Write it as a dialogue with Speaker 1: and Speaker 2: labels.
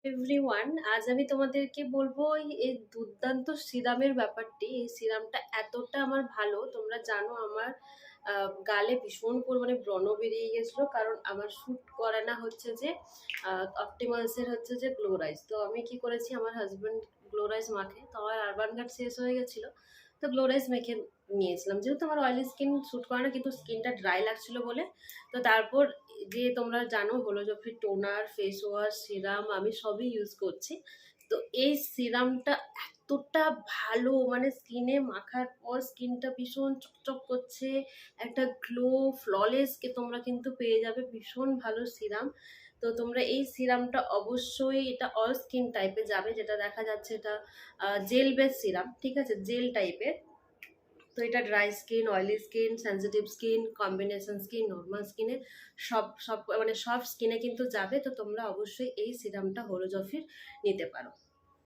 Speaker 1: Everyone, আজ আমি তোমাদেরকে বলবো এই দুর্দান্ত সিরামের ব্যাপারটি। এই সিরামটা এতটা আমার ভালো, তোমরা জানো আমার গালে ভীষণ পরিমাণে ব্রণ বেরিয়ে গেছিলো, কারণ আমার শ্যুট করে না হচ্ছে যে অপটিমালসের হচ্ছে যে গ্লোরাইজ। তো আমি কি করেছি, আমার হাজব্যান্ড গ্লোরাইজ মাখে, তো আমার আরবান গার্ড শেষ হয়ে গেছিলো, তো গ্লোরাইজ মেখে নিয়েছিলাম। যেহেতু আমার অয়েলি স্কিন শ্যুট করে না, কিন্তু স্কিনটা ড্রাই লাগছিল বলে, তো তারপর যে তোমরা জানো হলো জফি টোনার, ফেস ওয়াশ, সিরাম আমি সবই ইউজ করছি। তো এই সিরামটা এতটা ভালো, মানে স্কিনে মাখার পর স্কিনটা ভীষণ চকচক করছে, একটা গ্লো ফ্ললেসকে তোমরা কিন্তু পেয়ে যাবে। ভীষণ ভালো সিরাম। তো তোমরা এই সিরামটা অবশ্যই, এটা অল স্কিন টাইপে যাবে, যেটা দেখা যাচ্ছে এটা জেল বেস সিরাম, ঠিক আছে, জেল টাইপের। তো এটা dry skin, oily skin, sensitive skin, combination skin, normal স্কিনে সব সব মানে সব স্কিনে কিন্তু যাবে। তো তোমরা অবশ্যই এই সিরামটা হলো জফির নিতে পারো।